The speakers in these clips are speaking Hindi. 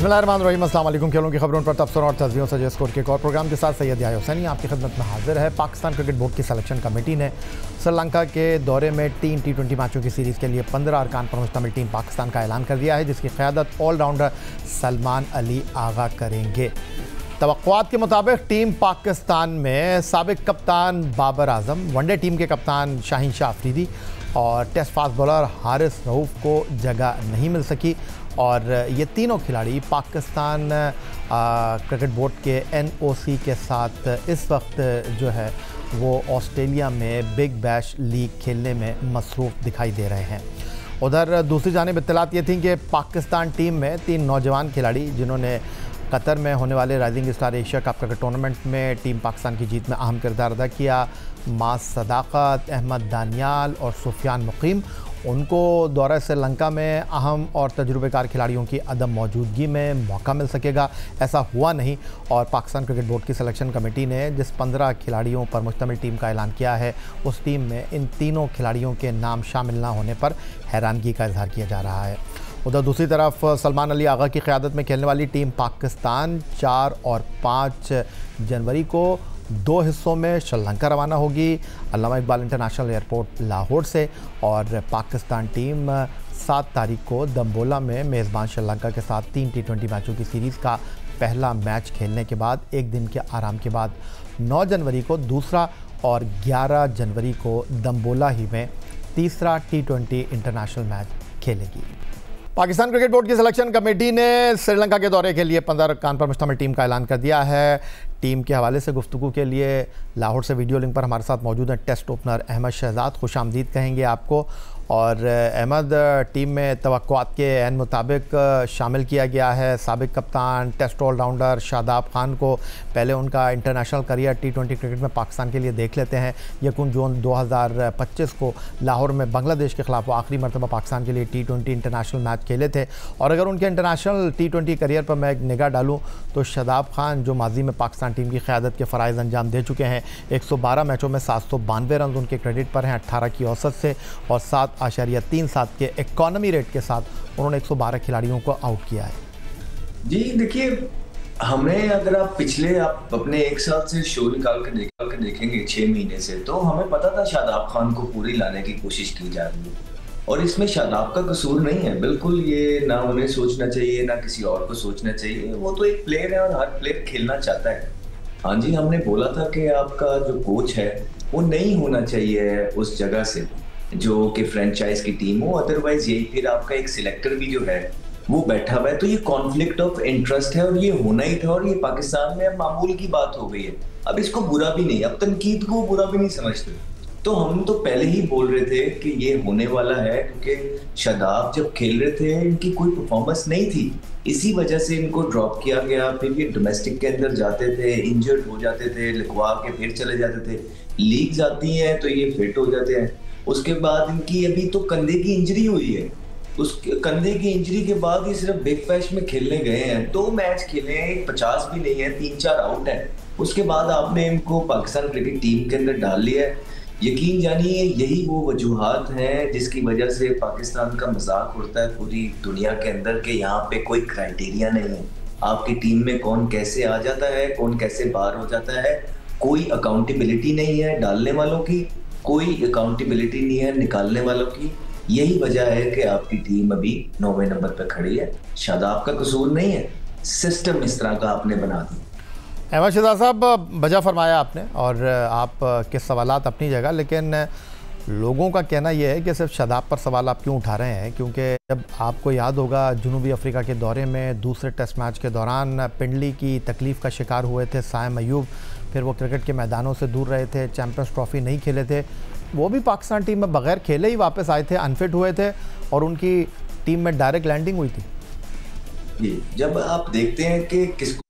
बिस्मिल्लाहिर्रहमानिर्रहीम, अस्सलाम वालेकुम। खेलों की खबरों पर तबसरा और तस्वीरों से जो स्कोर के एक और प्रोग्राम के साथ सैयद याह्या हुसैनी आपकी खिदमत में हाजिर है। पाकिस्तान क्रिकेट बोर्ड की सिलेक्शन कमेटी ने श्रीलंका के दौरे में 3 T20 मैचों की सीरीज़ के लिए 15 अरकान पर मुश्तमिल टीम पाकिस्तान का ऐलान कर दिया है, जिसकी क़यादत ऑलराउंडर सलमान अली आगा करेंगे। तवक्कुआत के मुताबिक टीम पाकिस्तान में साबिक कप्तान बाबर आजम, वनडे टीम के कप्तान शाहीन शाह अफरीदी और test fast bowler Haris Rauf को जगह नहीं मिल सकी और ये तीनों खिलाड़ी पाकिस्तान क्रिकेट बोर्ड के NOC के साथ इस वक्त जो है वो ऑस्ट्रेलिया में बिग बैश लीग खेलने में मसरूफ़ दिखाई दे रहे हैं। उधर दूसरी जानिब इत्तलात ये थी कि पाकिस्तान टीम में 3 नौजवान खिलाड़ी जिन्होंने कतर में होने वाले rising star Asia cup cricket tournament में टीम पाकिस्तान की जीत में अहम किरदार अदा किया, मास सदाकत, अहमद दानियाल और सुफियान मुकीम, उनको दौरा श्रीलंका में अहम और तजुर्बेकार खिलाड़ियों की अदम मौजूदगी में मौका मिल सकेगा। ऐसा हुआ नहीं और पाकिस्तान क्रिकेट बोर्ड की सिलेक्शन कमेटी ने जिस 15 खिलाड़ियों पर मुश्तमिल टीम का ऐलान किया है, उस टीम में इन तीनों खिलाड़ियों के नाम शामिल ना होने पर हैरानगी का इजहार किया जा रहा है। उधर दूसरी तरफ सलमान अली आगा की क़यादत में खेलने वाली टीम पाकिस्तान 4 और 5 जनवरी को 2 हिस्सों में श्रीलंका रवाना होगी, अल्लामा इकबाल इंटरनेशनल एयरपोर्ट लाहौर से, और पाकिस्तान टीम 7 तारीख को दम्बोला में मेज़बान श्रीलंका के साथ 3 T20 मैचों की सीरीज़ का पहला मैच खेलने के बाद एक दिन के आराम के बाद 9 जनवरी को दूसरा और 11 जनवरी को दम्बोला ही में तीसरा T20 इंटरनेशनल मैच खेलेगी। पाकिस्तान क्रिकेट बोर्ड की सिलेक्शन कमेटी ने श्रीलंका के दौरे के लिए 15 अरकान पर मुश्तमिल टीम का ऐलान कर दिया है। टीम के हवाले से गुफ्तगू के लिए लाहौर से वीडियो लिंक पर हमारे साथ मौजूद हैं टेस्ट ओपनर अहमद शहजाद। खुश आमदीद कहेंगे आपको। और अहमद, टीम में तवक्कुआत के ऐन मुताबिक शामिल किया गया है साबिक कप्तान टेस्ट ऑलराउंडर शादाब खान को। पहले उनका इंटरनेशनल करियर T20 क्रिकेट में पाकिस्तान के लिए देख लेते हैं। 1 जून 2025 को लाहौर में बांग्लादेश के ख़िलाफ़ वो आखिरी मरतबा पाकिस्तान के लिए T20 इंटरनेशनल मैच खेले थे। और अगर उनके इंटरनेशनल T20 करियर पर मैं एक निगाह डालूँ तो शादाब खान, जो माजी में पाकिस्तान टीम की क़यादत के फ़राइज़ अंजाम दे चुके हैं, 112 मैचों में 792 रन उनके क्रेडिट पर हैं 18 की औसत से, और 7.37 के इकॉनमी रेट के साथ उन्होंने 112 खिलाड़ियों को आउट किया है। जी देखिए, हमें अगर आप अपने 1 साल से शो निकाल कर देखेंगे 6 महीने से, तो हमें पता था शादाब खान को पूरी लाने की कोशिश की जा रही है और इसमें शादाब का कसूर नहीं है। बिल्कुल ये ना उन्हें सोचना चाहिए ना किसी और को सोचना चाहिए। वो तो एक प्लेयर है और हर प्लेयर खेलना चाहता है। हाँ जी, हमने बोला था कि आपका जो कोच है वो नहीं होना चाहिए उस जगह से जो कि फ्रेंचाइज की टीम हो, अदरवाइज यही फिर आपका एक सिलेक्टर भी जो है वो बैठा हुआ है। तो ये कॉन्फ्लिक्ट ऑफ इंटरेस्ट है और ये होना ही था और ये पाकिस्तान में अब मामूल की बात हो गई है। अब इसको बुरा भी नहीं, अब तनकीद को बुरा भी नहीं समझते। तो हम तो पहले ही बोल रहे थे कि ये होने वाला है, क्योंकि शादाब जब खेल रहे थे इनकी कोई परफॉर्मेंस नहीं थी, इसी वजह से इनको ड्रॉप किया गया। फिर ये डोमेस्टिक के अंदर जाते थे, इंजर्ड हो जाते थे, लिखवा के फिर चले जाते थे। लीग्स आती हैं तो ये फिट हो जाते हैं। उसके बाद इनकी अभी तो कंधे की इंजरी हुई है। उस कंधे की इंजरी के बाद ये सिर्फ बिग बैश में खेलने गए हैं, 2 मैच खेले हैं, 50 भी नहीं है, 3-4 आउट है। उसके बाद आपने इनको पाकिस्तान क्रिकेट टीम के अंदर डाल लिया है। यकीन जानिए यही वो वजूहात हैं जिसकी वजह से पाकिस्तान का मजाक उड़ता है पूरी दुनिया के अंदर के यहाँ पे कोई क्राइटेरिया नहीं है। आपकी टीम में कौन कैसे आ जाता है, कौन कैसे बाहर हो जाता है, कोई अकाउंटेबिलिटी नहीं है डालने वालों की, कोई अकाउंटेबिलिटी नहीं है निकालने वालों की। यही वजह है कि आपकी टीम अभी 9वें नंबर पर खड़ी है। शादाब का कसूर नहीं है, सिस्टम इस तरह का आपने बना दिया। अहमद शहजाद साहब, वजह फरमाया आपने और आप के सवालात अपनी जगह, लेकिन लोगों का कहना यह है कि सिर्फ शादाब पर सवाल आप क्यों उठा रहे हैं, क्योंकि जब आपको याद होगा जनूबी अफ्रीका के दौरे में दूसरे टेस्ट मैच के दौरान पिंडली की तकलीफ़ का शिकार हुए थे साइम अयूब, फिर वो क्रिकेट के मैदानों से दूर रहे थे, चैम्पियंस ट्रॉफी नहीं खेले थे, वो भी पाकिस्तान टीम में बगैर खेले ही वापस आए थे, अनफिट हुए थे और उनकी टीम में डायरेक्ट लैंडिंग हुई थी। जब आप देखते हैं कि किसको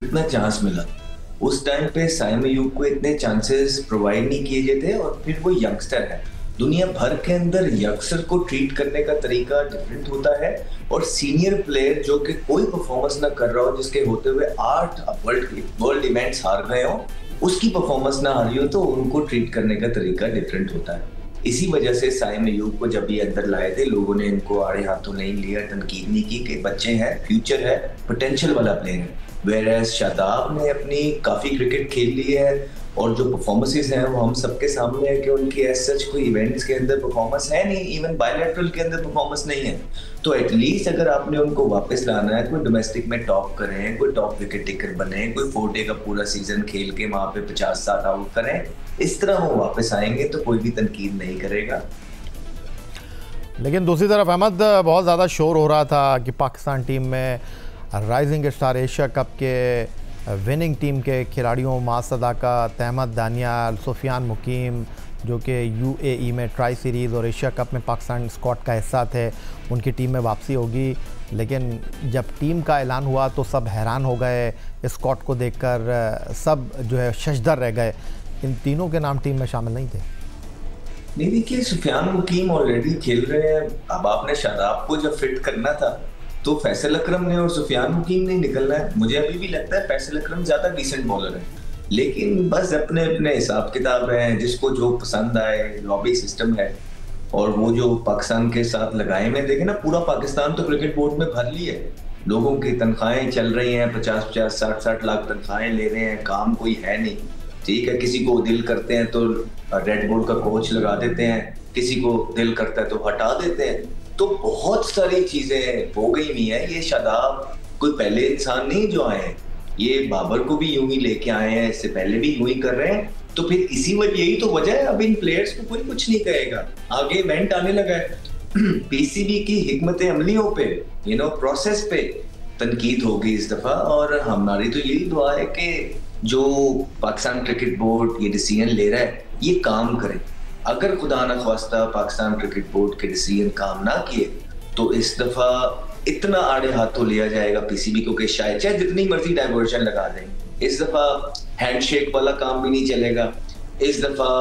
इतना चांस मिला, उस टाइम पे साइम अयूब को इतने चांसेस प्रोवाइड नहीं किए गए थे और फिर वो यंगस्टर है। दुनिया भर के अंदर यंगस्टर को ट्रीट करने का तरीका डिफरेंट होता है और सीनियर प्लेयर जो कि कोई परफॉर्मेंस ना कर रहा हो, जिसके होते हुए 8 वर्ल्ड इवेंट्स हार गए हो, उसकी परफॉर्मेंस ना हारी हो, तो उनको ट्रीट करने का तरीका डिफरेंट होता है। इसी वजह से साइम अयूब को जब ये अंदर लाए थे, लोगों ने इनको आड़े हाथों नहीं लिया, तनकीद नहीं की कि बच्चे हैं, फ्यूचर है, पोटेंशियल वाला प्लेयर है। वेरएस शादाब ने अपनी काफ़ी क्रिकेट खेल ली है और जो परफॉर्मेंसेस हैं वो हम सबके सामने है कि उनकी एज सच कोई इवेंट्स के अंदर परफॉर्मेंस है नहीं, इवन बायलैटरल के अंदर परफॉर्मेंस नहीं है। तो एटलीस्ट अगर आपने उनको वापस लाना है, कोई डोमेस्टिक में टॉप करें, कोई टॉप विकेट टेकर बने, कोई 4 डे का पूरा सीजन खेल के वहां पे 50-60 आउट करें, इस तरह वो वापस आएंगे तो कोई भी तनकीद नहीं करेगा। लेकिन दूसरी तरफ अहमद, बहुत ज़्यादा शोर हो रहा था कि पाकिस्तान टीम में राइजिंग स्टार एशिया कप के विनिंग टीम के खिलाड़ियों मास सदाकत, अहमद दानियाल, सुफियान मुकीम, जो कि यूएई में ट्राई सीरीज़ और एशिया कप में पाकिस्तान स्क्वाड का हिस्सा थे, उनकी टीम में वापसी होगी। लेकिन जब टीम का ऐलान हुआ तो सब हैरान हो गए, स्क्वाड को देखकर सब जो है शशदर रह गए। इन तीनों के नाम टीम में शामिल नहीं थे। नहीं, देखिए सुफियान मुकीम ऑलरेडी खेल रहे हैं। अब आपने शादाब को जब फिट करना था तो फैसल अकरम ने और सुफियान मुकीम ने निकलना है। मुझे अभी भी लगता है फैसल अकरम ज्यादा डिसेंट बॉलर है, लेकिन बस अपने अपने हिसाब किताब है, जिसको जो पसंद आए, लॉबी सिस्टम है। और वो जो पाकिस्तान के साथ लगाए में देखे ना, पूरा पाकिस्तान तो क्रिकेट बोर्ड में भर ली है, लोगों की तनख्वाहें चल रही हैं, 50-50, 60-60 लाख तनख्वाहें ले रहे हैं, काम कोई है नहीं। ठीक है, किसी को दिल करते हैं तो रेड बोर्ड का कोच लगा देते हैं, किसी को दिल करता है तो हटा देते हैं। तो बहुत सारी चीजें हो गई हुई है। ये शादाब कोई पहले इंसान नहीं जो आए हैं, ये बाबर को भी यूं ही लेके आए हैं, इससे पहले भी यूं ही कर रहे हैं। तो फिर इसी वजह, यही तो वजह है अब इन प्लेयर्स को कोई कुछ नहीं कहेगा। आगे इवेंट आने लगा है, पीसीबी की हिकमत अमलियों पे, प्रोसेस पे तनकीद होगी इस दफा। और हमारी तो यही दुआ है कि जो पाकिस्तान क्रिकेट बोर्ड ये डिसीजन ले रहा है ये काम करे। अगर खुदा न ख्वास्ता पाकिस्तान क्रिकेट बोर्ड के डिसीजन काम ना किए तो इस दफा इतना आड़े हाथों लिया जाएगा पीसीबी को कि शायद चाहे जितनी मर्जी डाइवर्जन लगा दें, इस दफा हैंडशेक वाला काम भी नहीं चलेगा, इस दफा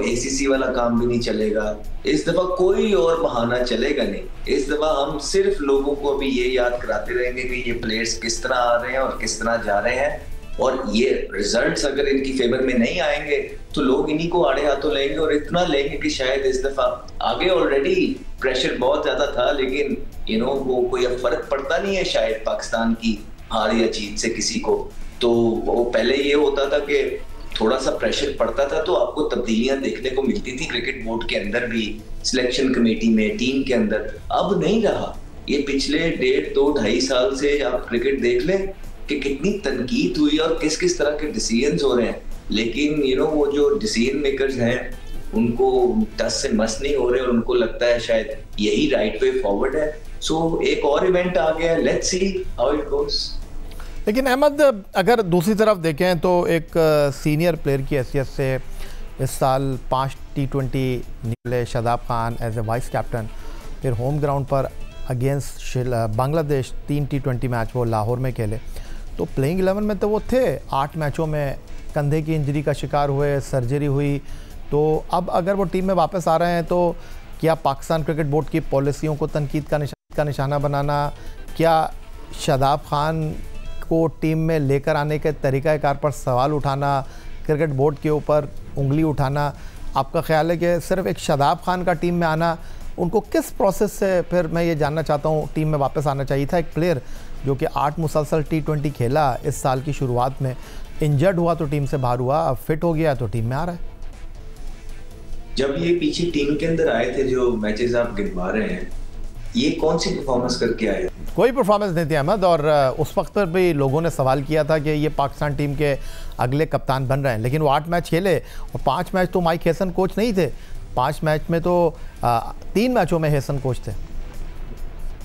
एसीसी वाला काम भी नहीं चलेगा, इस दफा कोई और बहाना चलेगा नहीं। इस दफा हम सिर्फ लोगों को अभी ये याद कराते रहेंगे कि ये प्लेयर्स किस तरह आ रहे हैं और किस तरह जा रहे हैं, और ये रिजल्ट्स अगर इनकी फेवर में नहीं आएंगे तो लोग इन्हीं को आड़े हाथों लेंगे, और इतना लेंगे कि शायद इस दफा, आगे ऑलरेडी प्रेशर बहुत ज्यादा था, लेकिन वो कोई अब फर्क पड़ता नहीं है शायद पाकिस्तान की हार या जीत से किसी को। तो वो पहले ये होता था कि थोड़ा सा प्रेशर पड़ता था तो आपको तब्दीलियां देखने को मिलती थी क्रिकेट बोर्ड के अंदर भी, सिलेक्शन कमेटी में, टीम के अंदर। अब नहीं रहा। ये पिछले 1.5-2-2.5 साल से आप क्रिकेट देख लें कि कितनी तनकीद हुई और किस किस तरह के डिसीजंस हो रहे हैं, लेकिन वो जो डिसीजन मेकर्स हैं उनको टस से मस नहीं हो रहे और उनको लगता है शायद यही राइट वे फॉरवर्ड है। सो एक और इवेंट आ गया, let's see how it goes. लेकिन अहमद, अगर दूसरी तरफ देखें तो एक सीनियर प्लेयर की हैसियत से इस साल 5 T20 निकले Shadab Khan as a vice captain, फिर होम ग्राउंड पर अगेंस्ट बांग्लादेश 3 T20 मैच वो लाहौर में खेले। तो प्लेइंग 11 में तो वो थे, 8 मैचों में कंधे की इंजरी का शिकार हुए, सर्जरी हुई। तो अब अगर वो टीम में वापस आ रहे हैं तो क्या पाकिस्तान क्रिकेट बोर्ड की पॉलिसियों को तनकीद का निशाना बनाना, क्या शादाब खान को टीम में लेकर आने के तरीक़ाकार पर सवाल उठाना, क्रिकेट बोर्ड के ऊपर उंगली उठाना, आपका ख्याल है कि सिर्फ एक शादाब खान का टीम में आना, उनको किस प्रोसेस से, फिर मैं ये जानना चाहता हूँ, टीम में वापस आना चाहिए था? एक प्लेयर जो कि 8 मुसलसल T20 खेला इस साल की शुरुआत में, इंजर्ड हुआ तो टीम से बाहर हुआ, अब फिट हो गया तो टीम में आ रहा है। जब ये पीछे टीम के अंदर आए थे, जो मैचेस आप गिनवा रहे हैं, ये कौन सी परफॉर्मेंस करके आए? कोई परफॉर्मेंस नहीं थी अहमद, और उस वक्त पर भी लोगों ने सवाल किया था कि ये पाकिस्तान टीम के अगले कप्तान बन रहे हैं। लेकिन वो 8 मैच खेले और 5 मैच तो माइक हेसन कोच नहीं थे, 5 मैच में तो 3 मैचों में हेसन कोच थे।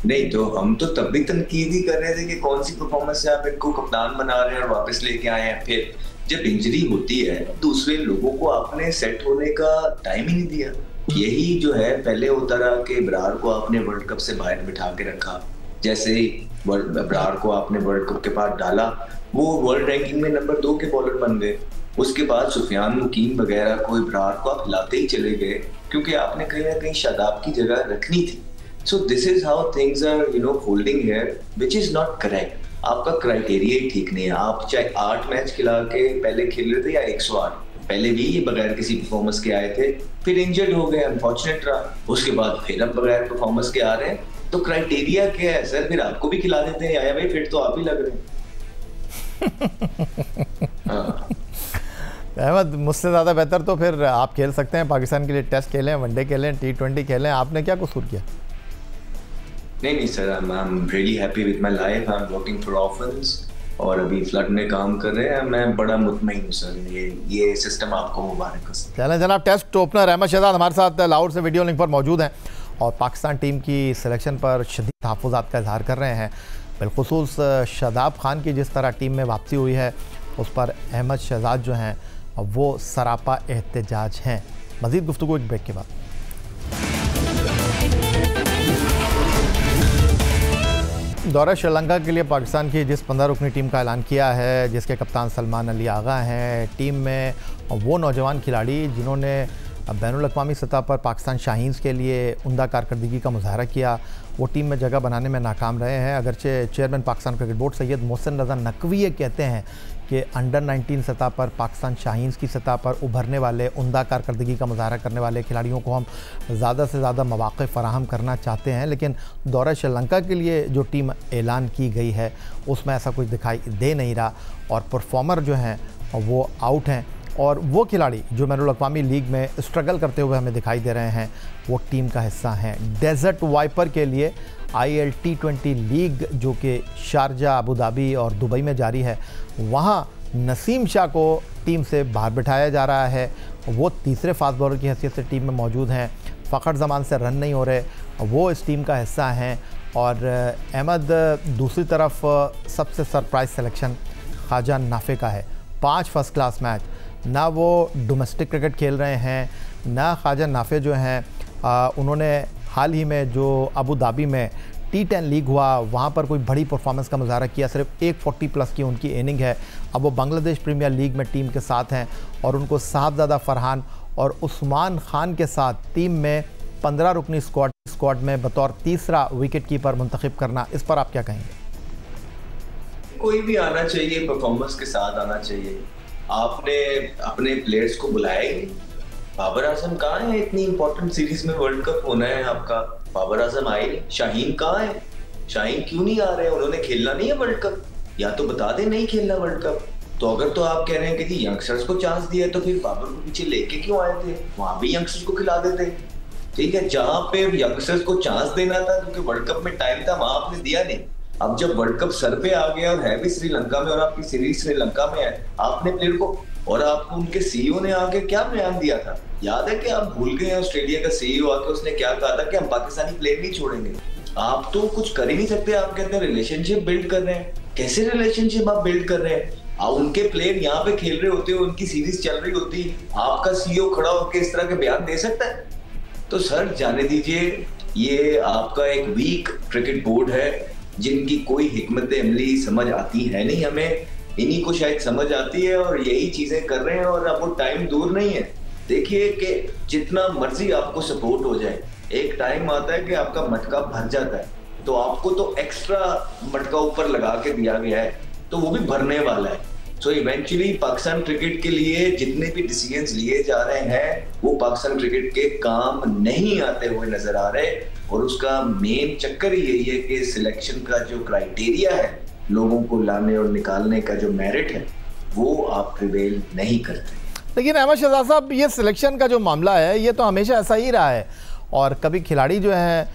नहीं, तो हम तो तब भी तनकीद ही कर रहे थे कि कौन सी परफॉर्मेंस से आप इनको कप्तान बना रहे हैं और वापस लेके आए हैं। फिर जब इंजरी होती है दूसरे लोगों को आपने सेट होने का टाइम ही नहीं दिया। यही जो है पहले होता रहा कि इब्रार को आपने वर्ल्ड कप से बाहर बिठा के रखा, जैसे ही इब्रार को आपने वर्ल्ड कप के बाद डाला वो वर्ल्ड रैंकिंग में नंबर 2 के बॉलर बन गए। उसके बाद सुफियान मुकीम वगैरह को, इब्रार को आप हिलाते ही चले गए क्योंकि आपने कहीं ना कहीं शादाब की जगह रखनी थी। So this is how things are folding here, which is not correct. आपका क्राइटेरिया ही ठीक नहीं है। आप चाहे 8 मैच खिला के पहले खेल रहे थे या 108, पहले भी ये बगैर किसी परफॉर्मेंस के आए थे, फिर इंजर्ड हो गए, अनफॉर्चुनेट रहा, उसके बाद फिर अब बगैर परफॉर्मेंस के आ रहे हैं। तो क्राइटेरिया क्या है सर? फिर आपको भी खिला देते हैं, आया भाई फिट तो आप ही लग रहे हैं। हाँ। अहमद, मुझसे ज़्यादा बेहतर तो फिर आप खेल सकते हैं, पाकिस्तान के लिए टेस्ट खेलें, वनडे खेलें, T20 खेलें, आपने क्या कसूर किया? नहीं sir, I am really happy with my life, I am working for orphans और अभी फ्लड में काम कर रहे हैं। मैं बड़ा मुतमईन हूँ सर, ये सिस्टम आपको मुबारक हो। चलें जनाब, टेस्ट ओपनर अहमद शहजाद हमारे साथ लाहौर से वीडियो लिंक पर मौजूद हैं और पाकिस्तान टीम की सिलेक्शन पर शदीद तहफ़्फ़ुज़ात का इजहार कर रहे हैं। बिलखुसूस शादाब खान की जिस तरह टीम में वापसी हुई है उस पर अहमद शहजाद जो हैं वो सरापा एहतजाज हैं। मज़ीद गुफ्तगू एक ब्रेक के बाद। दौरा श्रीलंका के लिए पाकिस्तान की जिस 15 रुकनी टीम का ऐलान किया है, जिसके कप्तान सलमान अली आगा हैं, टीम में वो नौजवान खिलाड़ी जिन्होंने बैनुल-अक़वामी सतह पर पाकिस्तान शाहीन्स के लिए उम्दा कारकर्दगी का मुज़ाहरा किया, वो टीम में जगह बनाने में नाकाम रहे हैं। अगरचे chairman Pakistan cricket board Syed Mohsin Raza Naqvi ये कहते हैं कि अंडर 19 सतह पर पाकिस्तान शाहीन्स की सतह पर उभरने वाले उम्दा कारकर्दगी का मुज़ाहरा करने वाले खिलाड़ियों को हम ज़्यादा से ज़्यादा मौक़े फ़राहम करना चाहते हैं, लेकिन दौरा श्रीलंका के लिए जो टीम ऐलान की गई है उसमें ऐसा कुछ दिखाई दे नहीं रहा और परफॉर्मर जो हैं वो आउट हैं और वो खिलाड़ी जो बैनुल-अक़वामी लीग में स्ट्रगल करते हुए हमें दिखाई दे रहे हैं वो टीम का हिस्सा हैं। डेजर्ट वाइपर के लिए IL T20 लीग जो कि शारजा, अबू धाबी और दुबई में जारी है, वहाँ नसीम शाह को टीम से बाहर बिठाया जा रहा है। वो तीसरे फास्ट बॉलर की हैसियत से टीम में मौजूद हैं। फ़खर ज़मान से रन नहीं हो रहे, वो इस टीम का हिस्सा हैं। और अहमद, दूसरी तरफ सबसे सरप्राइज़ सिलेक्शन ख्वाजा नाफे का है। 5 फर्स्ट क्लास मैच, ना वो डोमेस्टिक क्रिकेट खेल रहे हैं, ना ख्वाजा नाफे जो हैं उन्होंने हाल ही में जो अबू धाबी में T10 लीग हुआ वहाँ पर कोई बड़ी परफॉर्मेंस का मुज़ाहरा किया, सिर्फ 140 प्लस की उनकी इनिंग है। अब वो बांग्लादेश प्रीमियर लीग में टीम के साथ हैं और उनको साहबजादा फरहान और उस्मान खान के साथ टीम में 15 रुकनी स्क्वाड में बतौर तीसरा विकेट कीपर मुंतखब करना, इस पर आप क्या कहेंगे? कोई भी आना चाहिए, परफॉर्मेंस के साथ आना चाहिए। आपने अपने प्लेयर्स को बुलाया ही नहीं। बाबर आजम कहाँ है? इतनी इंपॉर्टेंट सीरीज में वर्ल्ड कप होना है आपका, बाबर आजम आए नहीं। शाहीन कहाँ है? शाहीन क्यों नहीं आ रहे? उन्होंने खेलना नहीं है वर्ल्ड कप, या तो बता दें नहीं खेलना वर्ल्ड कप। तो अगर तो आप कह रहे हैं कि जी यंगस्टर्स को चांस दिया तो फिर बाबर को पीछे लेके क्यों आए थे? वहां भी यंगस्टर्स को खिला देते। ठीक है, जहां पे यंगस्टर्स को चांस देना था क्योंकि वर्ल्ड कप में टाइम था, वहां आपने दिया नहीं। अब जब वर्ल्ड कप सर पे आ गया और है भी श्रीलंका में और आपकी सीरीज श्रीलंका में है, आपने प्लेयर को और आपको उनके सीईओ ने आके क्या बयान दिया था? याद है कि आप भूल गए? ऑस्ट्रेलिया का सीईओ आके उसने क्या कहा था कि हम पाकिस्तानी प्लेयर नहीं छोड़ेंगे। आप तो कुछ कर ही नहीं सकते। आप कहते हैं रिलेशनशिप बिल्ड कर रहे हैं। कैसे रिलेशनशिप आप बिल्ड कर रहे हैं? उनके प्लेयर यहाँ पे खेल रहे होते, उनकी सीरीज चल रही होती, आपका सीईओ खड़ा होकर इस तरह के बयान दे सकता है? तो सर जाने दीजिए, ये आपका एक वीक क्रिकेट बोर्ड है जिनकी कोई हिकमत अमली समझ आती है नहीं हमें। इन्हीं को शायद समझ आती है और यही चीजें कर रहे हैं और अब वो टाइम दूर नहीं है। देखिए कि जितना मर्जी आपको सपोर्ट हो जाए, एक टाइम आता है कि आपका मटका भर जाता है, तो आपको तो एक्स्ट्रा मटका ऊपर लगा के दिया गया है, तो वो भी भरने वाला है। सो इवेंचुअली पाकिस्तान क्रिकेट के लिए जितने भी डिसीजंस लिए जा रहे हैं वो पाकिस्तान क्रिकेट के काम नहीं आते हुए नजर आ रहे, और उसका मेन चक्कर ही यही है कि सिलेक्शन का जो क्राइटेरिया है, लोगों को लाने और निकालने का जो मेरिट है, वो आप प्रिवेल नहीं करते। लेकिन अहमद शहजाद साहब, ये सिलेक्शन का जो मामला है ये तो हमेशा ऐसा ही रहा है और कभी खिलाड़ी जो हैं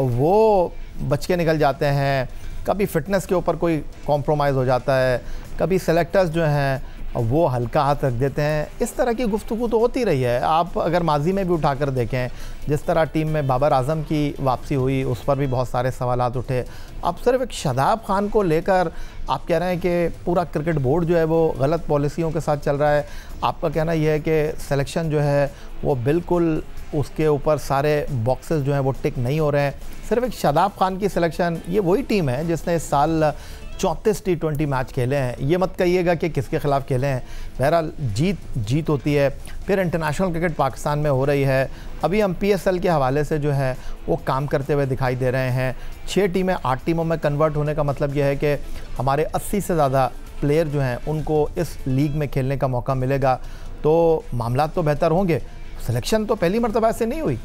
वो बच के निकल जाते हैं, कभी फिटनेस के ऊपर कोई कॉम्प्रोमाइज़ हो जाता है, कभी सेलेक्टर्स जो हैं वो हल्का हाथ रख देते हैं। इस तरह की गुफ्तगू तो होती रही है। आप अगर माजी में भी उठाकर देखें, जिस तरह टीम में बाबर आजम की वापसी हुई उस पर भी बहुत सारे सवालात उठे। अब सिर्फ एक शादाब खान को लेकर आप कह रहे हैं कि पूरा क्रिकेट बोर्ड जो है वो गलत पॉलिसियों के साथ चल रहा है। आपका कहना यह है कि सिलेक्शन जो है वो बिल्कुल उसके ऊपर सारे बॉक्सेस जो हैं वो टिक नहीं हो रहे हैं। सिर्फ एक शादाब खान की सिलेक्शन, ये वही टीम है जिसने इस साल 34 T20 मैच खेले हैं। ये मत कहिएगा कि किसके खिलाफ खेले हैं। बहरहाल जीत होती है। फिर इंटरनेशनल क्रिकेट पाकिस्तान में हो रही है। अभी हम PSL के हवाले से जो है वो काम करते हुए दिखाई दे रहे हैं। 6 टीमें 8 टीमों में कन्वर्ट होने का मतलब यह है कि हमारे 80 से ज़्यादा प्लेयर जो हैं उनको इस लीग में खेलने का मौका मिलेगा। तो मामला तो बेहतर होंगे। सिलेक्शन तो पहली मरतबा ऐसे नहीं हुई।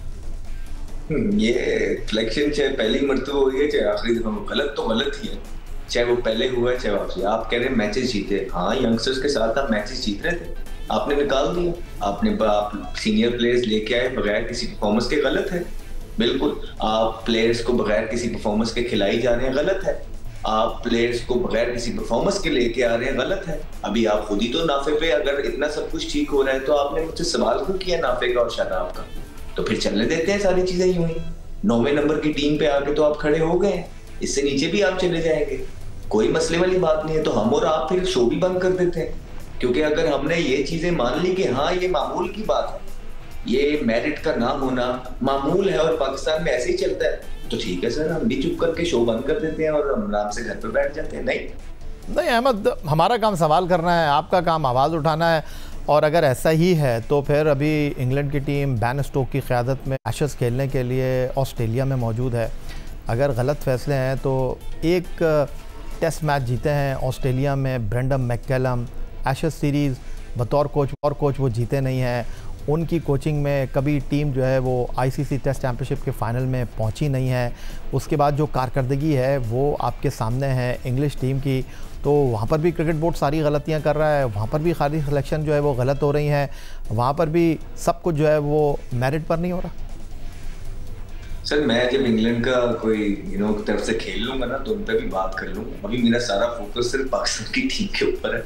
ये सिलेक्शन चाहे पहली मरतबा हुई है चाहे आखिरी दफा, गलत तो गलत ही है, चाहे वो पहले हुआ है चाहे वापसी। आप कह रहे हैं मैचेस जीते, हाँ यंगस्टर्स के साथ आप मैचेस जीत रहे थे, आपने निकाल दिया। आप सीनियर प्लेयर्स लेके आए बगैर किसी परफॉर्मेंस के, गलत है बिल्कुल। आप प्लेयर्स को बगैर किसी परफॉर्मेंस के खिलाई जा रहे हैं, गलत है। आप प्लेयर्स को बगैर किसी परफॉर्मेंस के लेके आ रहे हैं, गलत है। अभी आप खुद ही तो नाफे पे, अगर इतना सब कुछ ठीक हो रहा है तो आपने मुझसे सवाल क्यों किया नाफे का और शादाब का? तो फिर चलने देते हैं सारी चीजें यूं ही। 9वें नंबर की टीम पे आके तो आप खड़े हो गए, इससे नीचे भी आप चले जाएंगे, कोई मसले वाली बात नहीं है। तो हम और आप फिर शो भी बंद कर देते हैं, क्योंकि अगर हमने ये चीजें मान ली कि हाँ ये मामूल की बात है, ये मेरिट का ना होना मामूल है और पाकिस्तान में ऐसे ही चलता है, तो ठीक है सर, हम भी चुप करके शो बंद कर देते हैं और हम आराम से घर पे बैठ जाते हैं। नहीं अहमद, हमारा काम सवाल करना है, आपका काम आवाज़ उठाना है। और अगर ऐसा ही है तो फिर अभी इंग्लैंड की टीम बैन स्टोक की क़यादत में एशेज़ खेलने के लिए ऑस्ट्रेलिया में मौजूद है। अगर गलत फैसले हैं तो एक टेस्ट मैच जीते हैं ऑस्ट्रेलिया में ब्रेंडन मैककलम, एशेज़ सीरीज़ बतौर कोच वो जीते नहीं हैं। उनकी कोचिंग में कभी टीम जो है वो आईसीसी टेस्ट चैम्पियनशिप के फ़ाइनल में पहुंची नहीं है। उसके बाद जो कारकर्दगी है वो आपके सामने है इंग्लिश टीम की, तो वहाँ पर भी क्रिकेट बोर्ड सारी गलतियाँ कर रहा है, वहाँ पर भी खाली सिलेक्शन जो है वो गलत हो रही हैं, वहाँ पर भी सब कुछ जो है वो मेरिट पर नहीं हो रहा। सर मैं जब इंग्लैंड का कोई तरफ से खेल लूंगा ना तो उन पर भी बात कर लूंगा। अभी मेरा सारा फोकस सिर्फ पाकिस्तान की टीम के ऊपर है,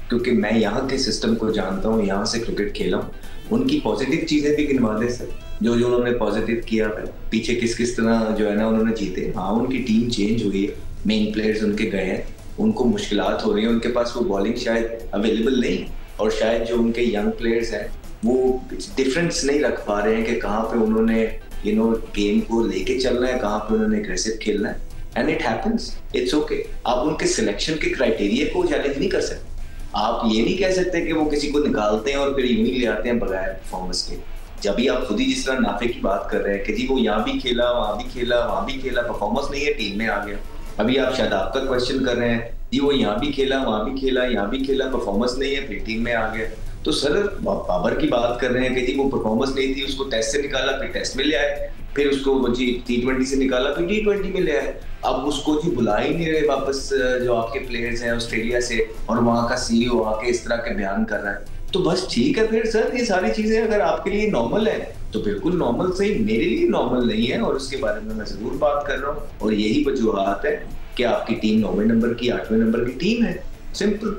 क्योंकि मैं यहाँ के सिस्टम को जानता हूँ, यहाँ से क्रिकेट खेला हूँ। उनकी पॉजिटिव चीजें भी गिनवा दे सर, जो उन्होंने पॉजिटिव किया है, पीछे किस तरह जो है ना उन्होंने जीते। हाँ उनकी टीम चेंज हुई है, मेन प्लेयर्स उनके गए हैं, उनको मुश्किलात हो रही है, उनके पास वो बॉलिंग शायद अवेलेबल नहीं, और शायद जो उनके यंग प्लेयर्स हैं वो डिफरेंस नहीं रख पा रहे हैं कि कहाँ पे उन्होंने गेम को लेके चलना है, कहाँ पे उन्होंने एग्रेसिव खेलना है। And it happens, it's okay. आप उनके सिलेक्शन के क्राइटेरिया को चैलेंज नहीं कर सकते। आप ये नहीं कह सकते कि वो किसी को निकालते हैं और फिर यूं ही ले आते हैं बगैर परफॉर्मेंस के। जब भी आप खुद ही जिस तरह नाफे की बात कर रहे हैं कि जी वो यहाँ भी खेला, वहां भी खेला, वहां भी खेला, परफॉर्मेंस नहीं है, टीम में आ गया। अभी आप शायद आपका क्वेश्चन कर रहे हैं जी वो यहाँ भी खेला, वहां भी खेला, यहाँ भी खेला, परफॉर्मेंस नहीं है, फिर टीम में आ गया। तो सर बाबर की बात कर रहे हैं कि जी वो परफॉर्मेंस नहीं थी, उसको टेस्ट से निकाला, फिर टेस्ट में ले आए, फिर उसको जी T20 से निकाला, फिर T20 में ले आए। अब उसको जी बुला ही नहीं रहे वापस जो आपके प्लेयर्स हैं ऑस्ट्रेलिया से, और वहां का CEO आके इस तरह के बयान कर रहा है। तो बस ठीक है फिर सर, ये सारी चीजें अगर आपके लिए नॉर्मल है तो बिल्कुल नॉर्मल सही, मेरे लिए नॉर्मल नहीं है, और उसके बारे में मैं जरूर बात कर रहा हूँ। और यही वजूहात है कि आपकी टीम 9वें नंबर की 8वें नंबर की टीम है, सिंपल।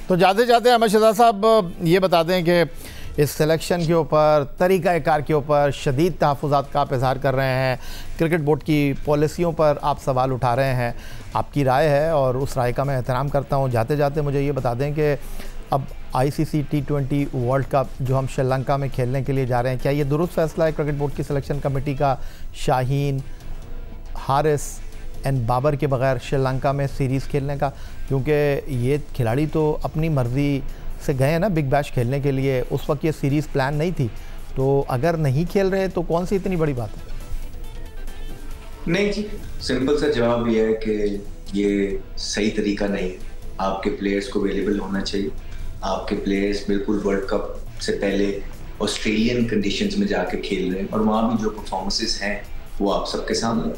तो जाते जाते अहमद शहजाद साहब ये बता दें कि इस सिलेक्शन के ऊपर, तरीक़ाकार के ऊपर शदीद तहफ़्फ़ुज़ात का आप इज़हार कर रहे हैं, क्रिकेट बोर्ड की पॉलिसियों पर आप सवाल उठा रहे हैं, आपकी राय है और उस राय का मैं एहतराम करता हूँ। जाते जाते मुझे ये बता दें कि अब ICC T20 वर्ल्ड कप जो हम श्रीलंका में खेलने के लिए जा रहे हैं, क्या ये दुरुस्त फैसला है क्रिकेट बोर्ड की सिलेक्शन कमेटी का शाहीन, हारिस एंड बाबर के बगैर श्रीलंका में सीरीज़ खेलने का? क्योंकि ये खिलाड़ी तो अपनी मर्ज़ी से गए हैं ना बिग बैश खेलने के लिए, उस वक्त ये सीरीज़ प्लान नहीं थी, तो अगर नहीं खेल रहे तो कौन सी इतनी बड़ी बात है? नहीं जी, सिंपल सा जवाब ये है कि ये सही तरीका नहीं है। आपके प्लेयर्स को अवेलेबल होना चाहिए। आपके प्लेयर्स बिल्कुल वर्ल्ड कप से पहले ऑस्ट्रेलियन कंडीशंस में जाके खेल रहे हैं, और वहाँ भी जो परफॉर्मेंसेस हैं वो आप सबके सामने।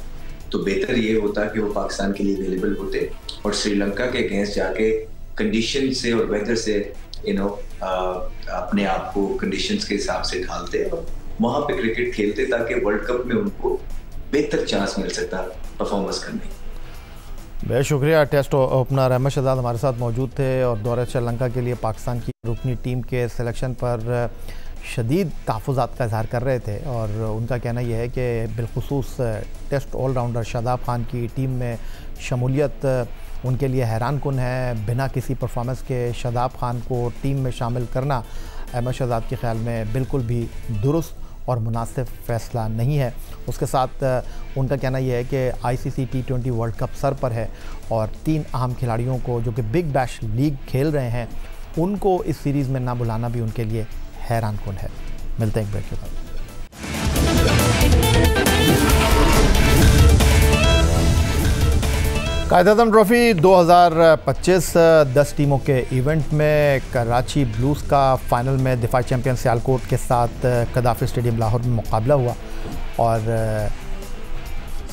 तो बेहतर ये होता कि वो पाकिस्तान के लिए अवेलेबल होते और श्रीलंका के अगेंस्ट जाके कंडीशन से और वेदर से अपने आप को कंडीशंस के हिसाब से ढालते और वहाँ पे क्रिकेट खेलते, ताकि वर्ल्ड कप में उनको बेहतर चांस मिल सकता परफॉर्मेंस करने की। बहुत शुक्रिया। टेस्ट ओपनर अहमद शहजाद हमारे साथ मौजूद थे और दौरे श्रीलंका के लिए पाकिस्तान की रुकनी टीम के सिलेक्शन पर शदीद तहफ़्फ़ुज़ात का इज़हार कर रहे थे, और उनका कहना यह है कि बिलखुसूस टेस्ट ऑलराउंडर शादाब खान की टीम में शमूलियत उनके लिए हैरान कुन है। बिना किसी परफॉर्मेंस के शादाब खान को टीम में शामिल करना अहमद शहजाद के ख़्याल में बिल्कुल भी दुरुस्त और मुनासिब फ़ैसला नहीं है। उसके साथ उनका कहना यह है कि ICC T20 world cup sir पर है, और 3 अहम खिलाड़ियों को जो कि बिग बैश लीग खेल रहे हैं उनको इस सीरीज़ में ना बुलाना भी उनके लिए हैरान कुन है। मिलते हैं एक ब्रेक के बाद। कायद-ए-आज़म ट्रॉफ़ी 2025 10 टीमों के इवेंट में कराची ब्लूज़ का फाइनल में दिफाई चैंपियन सियालकोट के साथ कदाफ़ी स्टेडियम लाहौर में मुकाबला हुआ और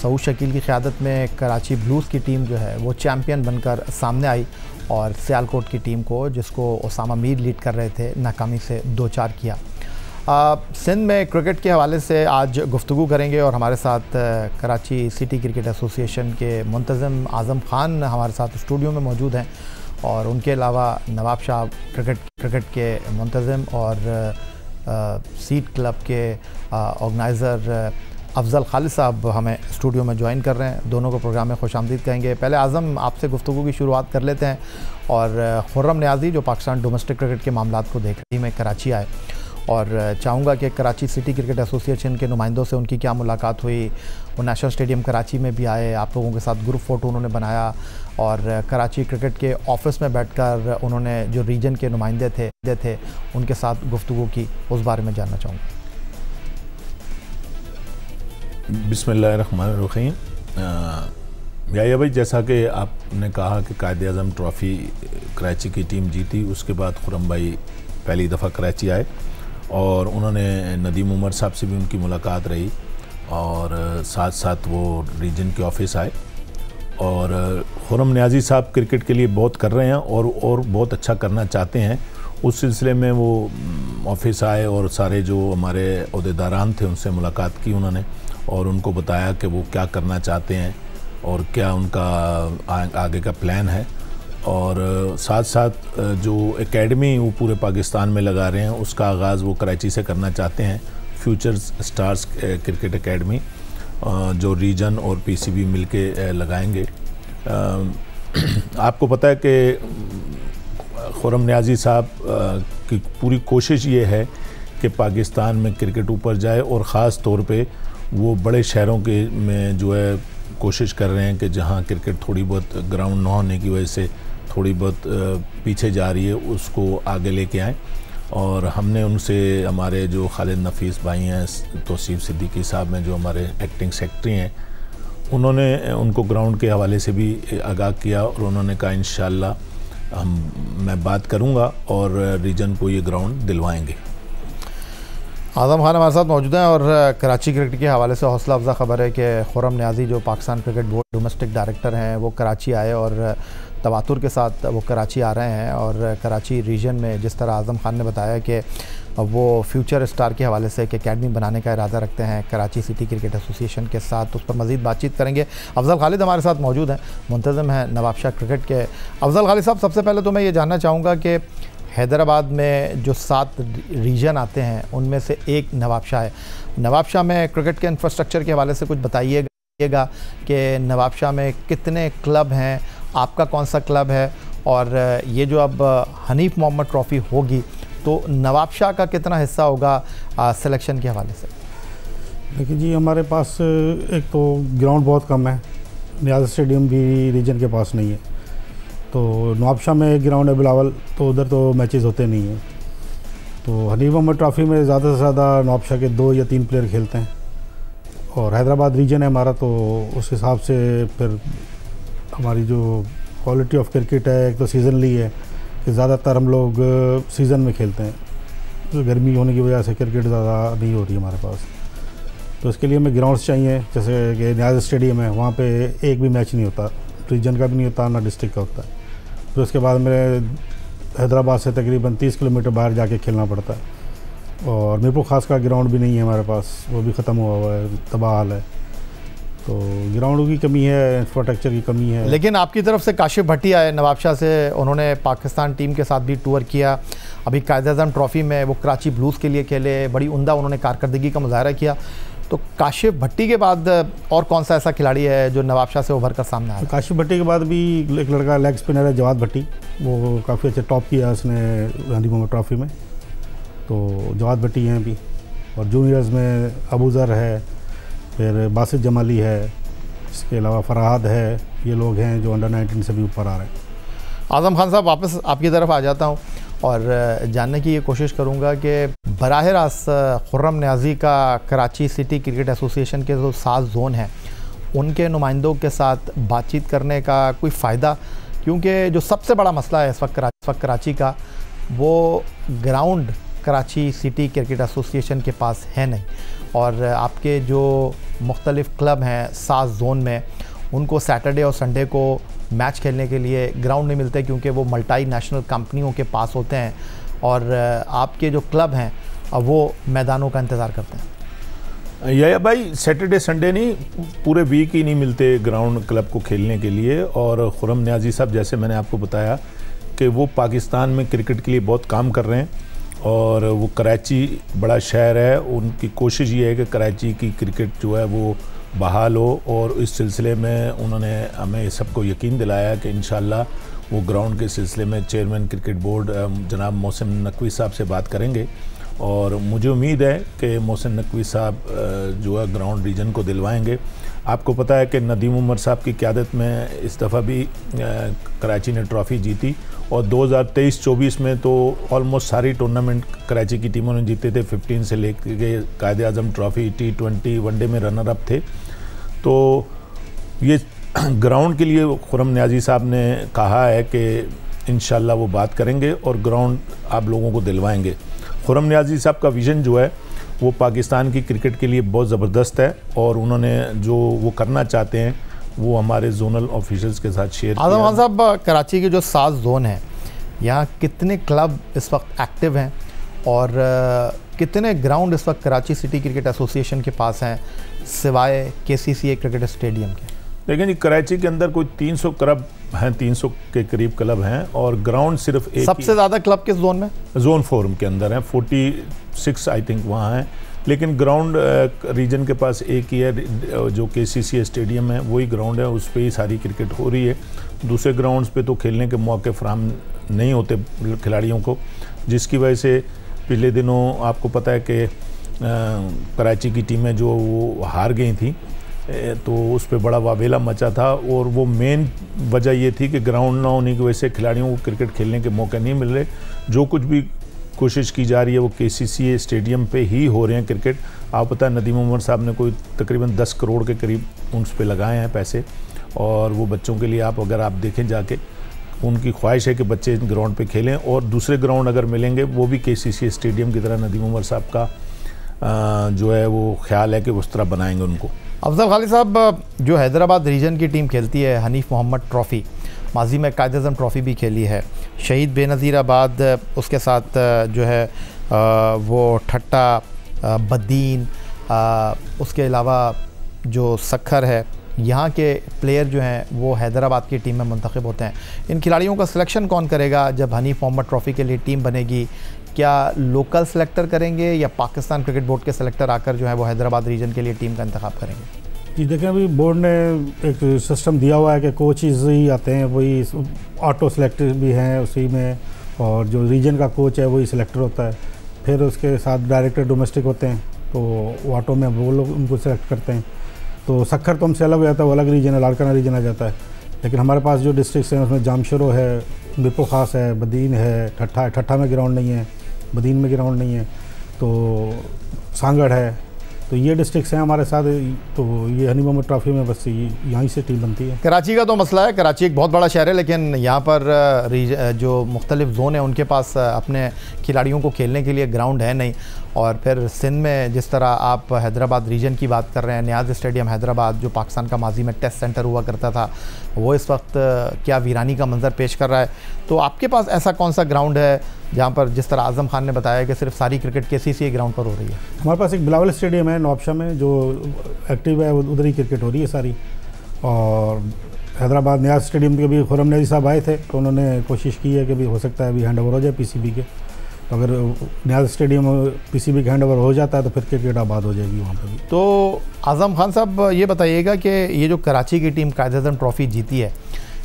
सऊद शकील की क़यादत में कराची ब्लूज़ की टीम जो है वो चैम्पियन बनकर सामने आई और सियालकोट की टीम को, जिसको उसामा मीर लीड कर रहे थे, नाकामी से 2-4 किया। सिंध में क्रिकेट के हवाले से आज गुफ्तगू करेंगे और हमारे साथ कराची सिटी क्रिकेट एसोसिएशन के मुंतज़म आज़म ख़ान हमारे साथ स्टूडियो में मौजूद हैं और उनके अलावा नवाब शाह क्रिकेट के मुंतज़म और सीट क्लब के ऑर्गेनाइज़र अफजल खालिद साहब हमें स्टूडियो में ज्वाइन कर रहे हैं। दोनों को प्रोग्राम में खुशामदीद कहेंगे। पहले आज़म, आपसे गुफ्तगू की शुरुआत कर लेते हैं और खुर्रम नियाज़ी जो पाकिस्तान डोमेस्टिक क्रिकेट के मामलात को देखने में कराची आए और चाहूँगा कि कराची सिटी क्रिकेट एसोसिएशन के नुमाइंदों से उनकी क्या मुलाकात हुई। वो नेशनल स्टेडियम कराची में भी आए, आप लोगों के साथ ग्रुप फ़ोटो उन्होंने बनाया और कराची क्रिकेट के ऑफिस में बैठकर उन्होंने जो रीजन के नुमाइंदे थे उनके साथ गुफ्तगू की, उस बारे में जानना चाहूँगा। बिस्मिल्लाहिर्रहमानिर्रहीम। याया भाई, जैसा कि आपने कहा कि कायद-ए-आज़म ट्रॉफ़ी कराची की टीम जीती, उसके बाद खुर्रम भाई पहली दफ़ा कराची आए और उन्होंने नदीम उमर साहब से भी उनकी मुलाकात रही और साथ साथ वो रीजन के ऑफिस आए और खुर्रम नियाज़ी साहब क्रिकेट के लिए बहुत कर रहे हैं और बहुत अच्छा करना चाहते हैं। उस सिलसिले में वो ऑफिस आए और सारे जो हमारे ओहदेदारान थे उनसे मुलाकात की उन्होंने और उनको बताया कि वो क्या करना चाहते हैं और क्या उनका आगे का प्लान है और साथ साथ जो एकेडमी वो पूरे पाकिस्तान में लगा रहे हैं उसका आगाज़ वो कराची से करना चाहते हैं। फ्यूचर स्टार्स क्रिकेट एकेडमी जो रीजन और पीसीबी मिलके लगाएंगे। आपको पता है कि खुर्रम नियाज़ी साहब की पूरी कोशिश ये है कि पाकिस्तान में क्रिकेट ऊपर जाए और ख़ास तौर पे वो बड़े शहरों के में जो है कोशिश कर रहे हैं कि जहाँ क्रिकेट थोड़ी बहुत ग्राउंड ना होने की वजह से थोड़ी बहुत पीछे जा रही है, उसको आगे लेके आएँ। और हमने उनसे, हमारे जो खालिद नफीस भाई हैं, तौसीफ सिद्दीकी साहब हैं जो हमारे एक्टिंग सेक्रेटरी हैं, उन्होंने उनको ग्राउंड के हवाले से भी आगाह किया और उन्होंने कहा इंशाअल्लाह मैं बात करूँगा और रीजन को ये ग्राउंड दिलवाएँगे। आज़म खान हमारे साथ मौजूद हैं और कराची क्रिकेट के हवाले से हौसला अफजा खबर है कि खुर्रम नियाज़ी जो Pakistan cricket board domestic director हैं वो कराची आए और तवातुर के साथ वो कराची आ रहे हैं और कराची रीजन में जिस तरह आज़म खान ने बताया कि वो फ्यूचर स्टार के हवाले से एक एकेडमी बनाने का इरादा रखते हैं कराची सिटी क्रिकेट एसोसिएशन के साथ, उस पर मज़ीद बातचीत करेंगे। अफजल खालिद हमारे साथ मौजूद हैं, मुंतज़म हैं नवाब शाह क्रिकेट के। अफजल खालिद साहब, सबसे पहले तो मैं ये जानना चाहूँगा कि हैदराबाद में जो 7 रीजन आते हैं उनमें से एक नवाब शाह है। नवाब शाह में क्रिकेट के इंफ्रास्ट्रक्चर के हवाले से कुछ बताइएगा कि नवाब शाह में कितने क्लब हैं, आपका कौन सा क्लब है और ये जो अब हनीफ मोहम्मद ट्रॉफ़ी होगी तो नवाब शाह का कितना हिस्सा होगा सिलेक्शन के हवाले से? देखिए जी, हमारे पास एक तो ग्राउंड बहुत कम है, नियाज़ स्टेडियम भी रीजन के पास नहीं है, तो नवाब शाह में एक ग्राउंड है बिलावल, तो उधर तो मैचेस होते नहीं हैं। तो हनीफ मोहम्मद ट्रॉफ़ी में ज़्यादा से ज़्यादा नवाब शाह के 2 या 3 प्लेयर खेलते हैं और हैदराबाद रीजन है हमारा, तो उस हिसाब से फिर हमारी जो क्वालिटी ऑफ क्रिकेट है एक तो सीज़नली है कि ज़्यादातर हम लोग सीज़न में खेलते हैं, तो गर्मी होने की वजह से क्रिकेट ज़्यादा नहीं हो रही हमारे पास, तो इसके लिए हमें ग्राउंड्स चाहिए। जैसे कि नियाज़ स्टेडियम है, वहाँ पे एक भी मैच नहीं होता, रीजन का भी नहीं होता, ना डिस्ट्रिक्ट का होता है। फिर उसके बाद मेरे हैदराबाद से तकरीबन 30 किलोमीटर बाहर जाके खेलना पड़ता है और मीरपुर खास का ग्राउंड भी नहीं है हमारे पास, वो भी ख़त्म हुआ है, तबाह हाल है, तो ग्राउंड की कमी है, इंफ्रास्ट्रक्चर की कमी है। लेकिन आपकी तरफ से काशिफ भट्टी आए नवाब शाह से, उन्होंने पाकिस्तान टीम के साथ भी टूर किया, अभी कायद-ए-आज़म ट्रॉफ़ी में वो कराची ब्लूज़ के लिए खेले, बड़ी उम्दा उन्होंने कारकर्दगी का मुजाहरा किया। तो काशिफ भट्टी के बाद और कौन सा ऐसा खिलाड़ी है जो नवाब शाह से उभर कर सामने आया? काशिफ भट्टी के बाद भी एक लड़का लेग स्पिनर है जवाद भट्टी, वो काफ़ी अच्छा टॉप किया उसने हनीफ मोहम्मद ट्रॉफ़ी में, तो जवाद भट्टी हैं अभी। और जूनियर्स में अबू ज़र है, फिर बासित जमाली है, इसके अलावा फरहाद है, ये लोग हैं जो अंडर 19 से भी ऊपर आ रहे हैं। आज़म खान साहब, वापस आपकी तरफ आ जाता हूँ और जानने की ये कोशिश करूँगा कि बराह रास्त खुर्रम नियाज़ी का कराची सिटी क्रिकेट एसोसिएशन के जो 7 जोन हैं उनके नुमाइंदों के साथ बातचीत करने का कोई फ़ायदा? क्योंकि जो सबसे बड़ा मसला है इस वक्त कराची का, वो ground Karachi city cricket association के पास है नहीं, और आपके जो मुख्तलिफ़ क्लब हैं 7 जोन में, उनको सैटरडे और संडे को मैच खेलने के लिए ग्राउंड नहीं मिलते क्योंकि वो मल्टी नेशनल कंपनियों के पास होते हैं, और आपके जो क्लब हैं वो मैदानों का इंतज़ार करते हैं। या भाई सैटरडे संडे नहीं, पूरे वीक ही नहीं मिलते ग्राउंड क्लब को खेलने के लिए। और खुरम नियाज़ी साहब, जैसे मैंने आपको बताया कि वो पाकिस्तान में क्रिकेट के लिए बहुत काम कर रहे हैं, और वो कराची बड़ा शहर है, उनकी कोशिश ये है कि कराची की क्रिकेट जो है वो बहाल हो, और इस सिलसिले में उन्होंने हमें सबको यकीन दिलाया कि इंशाल्लाह वो ग्राउंड के सिलसिले में चेयरमैन क्रिकेट बोर्ड जनाब मोहसिन नकवी साहब से बात करेंगे, और मुझे उम्मीद है कि मोहसिन नकवी साहब जो है ग्राउंड रीजन को दिलवाएंगे। आपको पता है कि नदीम उमर साहब की क़यादत में इस दफ़ा भी कराची ने ट्रॉफ़ी जीती, और 2023-24 में तो ऑलमोस्ट सारी टूर्नामेंट कराची की टीमों ने जीते थे। 15 से लेकर के कायदे आज़म ट्रॉफ़ी, T20 वनडे में रनर अप थे। तो ये ग्राउंड के लिए खुरम नियाज़ी साहब ने कहा है कि इंशाल्लाह वो बात करेंगे और ग्राउंड आप लोगों को दिलवाएंगे। खुरम नियाज़ी साहब का विज़न जो है वो पाकिस्तान की क्रिकेट के लिए बहुत ज़बरदस्त है, और उन्होंने जो वो करना चाहते हैं वो हमारे जोनल ऑफिशियल्स के साथ शेयर किया। आज़म खान साहब, कराची के जो 7 जोन हैं, यहाँ कितने क्लब इस वक्त एक्टिव हैं, और कितने ग्राउंड इस वक्त कराची सिटी क्रिकेट एसोसिएशन के पास हैं सिवाय KCCA क्रिकेट स्टेडियम के? लेकिन जी कराची के अंदर कोई 300 क्लब हैं, 300 के करीब क्लब हैं, और ग्राउंड सिर्फ एक। सबसे ज़्यादा क्लब किस जोन में? जोन 4 के अंदर हैं, 46 आई थिंक वहाँ हैं। लेकिन ग्राउंड रीजन के पास एक ही है, जो KCCA स्टेडियम है, वही ग्राउंड है, उस पर ही सारी क्रिकेट हो रही है। दूसरे ग्राउंड्स पे तो खेलने के मौके फराहम नहीं होते खिलाड़ियों को, जिसकी वजह से पिछले दिनों आपको पता है कि कराची की टीमें जो वो हार गई थी, तो उस पर बड़ा वावेला मचा था, और वो मेन वजह ये थी कि ग्राउंड ना होने की वजह से खिलाड़ियों को क्रिकेट खेलने के मौके नहीं मिल रहे। जो कुछ भी कोशिश की जा रही है वो KCCA स्टेडियम पे ही हो रहे हैं क्रिकेट। आप पता है नदीम उमर साहब ने कोई तकरीबन 10 करोड़ के करीब उन पर लगाए हैं पैसे, और वो बच्चों के लिए अगर आप देखें जाके, उनकी ख्वाहिश है कि बच्चे ग्राउंड पे खेलें, और दूसरे ग्राउंड अगर मिलेंगे वो भी KCCA स्टेडियम की तरह नदीम उमर साहब का जो है वो ख्याल है कि उस तरह बनाएंगे उनको। अफजल खालिद साहब, जो हैदराबाद रीजन की टीम खेलती है हनीफ मोहम्मद ट्रॉफ़ी, माजी में कायदे आज़म ट्रॉफ़ी भी खेली है, शहीद बेनज़ीराबाद, उसके साथ जो है वो ठट्टा, बद्दीन, उसके अलावा जो सखर है, यहाँ के प्लेयर जो हैं वो हैदराबाद की टीम में मुंतखब होते हैं। इन खिलाड़ियों का सिलेक्शन कौन करेगा जब हनीफ मोहम्मद ट्रॉफ़ी के लिए टीम बनेगी? क्या लोकल सेलेक्टर करेंगे या पाकिस्तान क्रिकेट बोर्ड के सेलेक्टर आकर जो है वो हैदराबाद रीजन के लिए टीम का इंतखाब करेंगे? जी देखें, अभी बोर्ड ने एक सिस्टम दिया हुआ है कि कोचेज़ ही आते हैं, वही ऑटो सेलेक्टर भी हैं उसी में, और जो रीजन का कोच है वही सिलेक्टर होता है। फिर उसके साथ डायरेक्टर डोमेस्टिक होते हैं, तो ऑटो में वो लोग उनको सेलेक्ट करते हैं। तो सखर तो हमसे अलग हो जाता है, वो अलग रीजन है, लाड़काना रीजन आ जाता है। लेकिन हमारे पास जो डिस्ट्रिक्ट हैं उसमें जामशरो है, बिपो खास है, बदीन है, ठट्ठा में ग्राउंड नहीं है, बदीन में ग्राउंड नहीं है, तो सांगड़ है। तो ये डिस्ट्रिक्ट्स हैं हमारे साथ। तो ये हनीफ मोहम्मद ट्रॉफ़ी में बस यहीं से टीम बनती है। कराची का तो मसला है, कराची एक बहुत बड़ा शहर है, लेकिन यहाँ पर जो मुख्तलिफ जोन है उनके पास अपने खिलाड़ियों को खेलने के लिए ग्राउंड है नहीं। और फिर सिंध में जिस तरह आप हैदराबाद रीजन की बात कर रहे हैं, नियाज़ स्टेडियम हैदराबाद जो पाकिस्तान का माजी में टेस्ट सेंटर हुआ करता था, वो इस वक्त क्या वीरानी का मंजर पेश कर रहा है। तो आपके पास ऐसा कौन सा ग्राउंड है जहाँ पर, जिस तरह आज़म खान ने बताया कि सिर्फ सारी क्रिकेट KCCA ग्राउंड पर हो रही है? हमारे पास एक बिलावल स्टेडियम है नौबशाह में, जो एक्टिव है, उधर ही क्रिकेट हो रही है सारी। और हैदराबाद नियाज़ स्टेडियम के भी खुरम नियाज़ी साहब आए थे, तो उन्होंने कोशिश की है कि भी हो सकता है अभी हैंड ओवर हो जाए PCB के। तो अगर नियाज़ स्टेडियम PCB के हैंड ओवर हो जाता है तो फिर क्रिकेट आबाद हो जाएगी वहाँ पर भी। तो आज़म खान साहब, ये बताइएगा कि ये जो कराची की टीम कायदे आज़म ट्रॉफ़ी जीती है,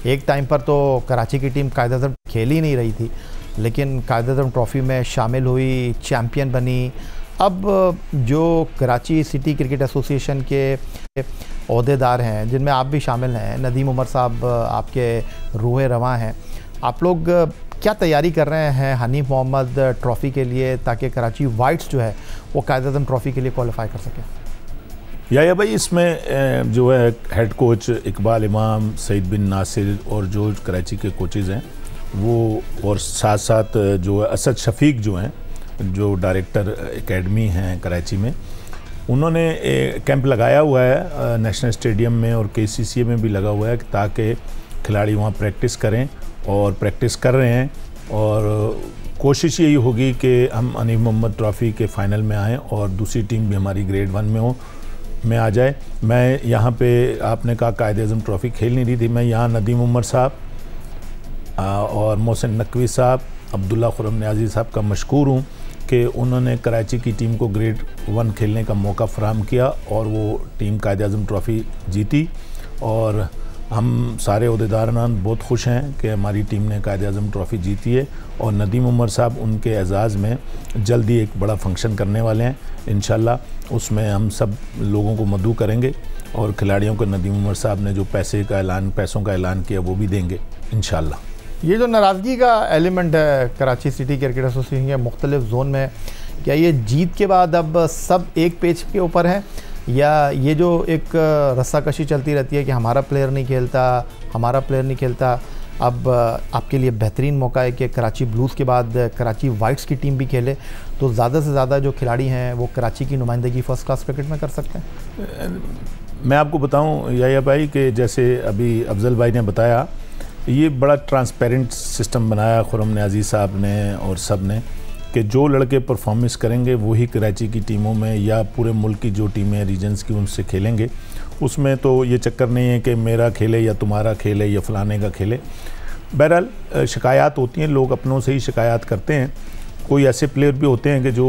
एक टाइम पर तो कराची की टीम कायदे आज़म खेल ही नहीं रही थी, लेकिन कायदे आज़म ट्रॉफ़ी में शामिल हुई, चैम्पियन बनी। अब जो कराची सिटी क्रिकेट एसोसिएशन के ओहदेदार हैं, जिनमें आप भी शामिल हैं, नदीम उमर साहब आपके रूह रवां हैं, आप लोग क्या तैयारी कर रहे हैं हनीफ मोहम्मद ट्रॉफ़ी के लिए, ताकि कराची वाइट्स जो है वो कायदे आज़म ट्रॉफ़ी के लिए क्वालिफाई कर सके? या भाई इसमें जो है हेड कोच इकबाल इमाम, सईद बिन नासिर और जो कराची के कोचेज़ हैं वो, और साथ साथ जो है असद शफीक जो हैं, जो डायरेक्टर एकेडमी हैं कराची में, उन्होंने कैंप लगाया हुआ है नेशनल स्टेडियम में और KCCA में भी लगा हुआ है ताकि खिलाड़ी वहाँ प्रैक्टिस करें, और प्रैक्टिस कर रहे हैं। और कोशिश यही होगी कि हम अनीफ मोहम्मद ट्रॉफ़ी के फ़ाइनल में आएँ और दूसरी टीम भी हमारी ग्रेड 1 में आ जाए। मैं यहाँ पे, आपने कहा कायद-ए-आज़म ट्रॉफ़ी खेल नहीं रही थी, मैं यहाँ नदीम उमर साहब और मोहसिन नकवी साहब, अब्दुल्ला खुरम न्याजी साहब का मशकूर हूँ कि उन्होंने कराची की टीम को ग्रेड 1 खेलने का मौका फराहम किया और वो टीम कायद-ए-आज़म ट्रॉफ़ी जीती। और हम सारे ओहदेदारान बहुत खुश हैं कि हमारी टीम ने कायद-ए-आज़म ट्रॉफ़ी जीती है, और नदीम उमर साहब उनके एजाज़ में जल्दी एक बड़ा फंक्शन करने वाले हैं इंशाल्लाह। उसमें हम सब लोगों को मदऊ करेंगे और खिलाड़ियों को नदीम उमर साहब ने जो पैसों का ऐलान किया वो भी देंगे इंशाल्लाह। ये जो नाराज़गी का एलिमेंट है कराची सिटी क्रिकेट एसोसिएशन के मुख्तलिफ जोन में, क्या ये जीत के बाद अब सब एक पेज के ऊपर है, या ये जो एक रस्साकशी चलती रहती है कि हमारा प्लेयर नहीं खेलता, अब आपके लिए बेहतरीन मौका है कि कराची ब्लूज़ के बाद कराची वाइट्स की टीम भी खेले, तो ज़्यादा से ज़्यादा जो खिलाड़ी हैं वो कराची की नुमाइंदगी फ़र्स्ट क्लास क्रिकेट में कर सकते हैं? मैं आपको बताऊं याया भाई कि जैसे अभी अफजल भाई ने बताया, ये बड़ा ट्रांसपेरेंट सिस्टम बनाया खुरम न्याजी साहब ने और सब ने, कि जो लड़के परफॉर्मेंस करेंगे वही कराची की टीमों में या पूरे मुल्क की जो टीमें रीजन्स की उनसे खेलेंगे। उसमें तो ये चक्कर नहीं है कि मेरा खेले या तुम्हारा खेले या फलाने का खेले। बहरहाल शिकायत होती हैं, लोग अपनों से ही शिकायत करते हैं। कोई ऐसे प्लेयर भी होते हैं कि जो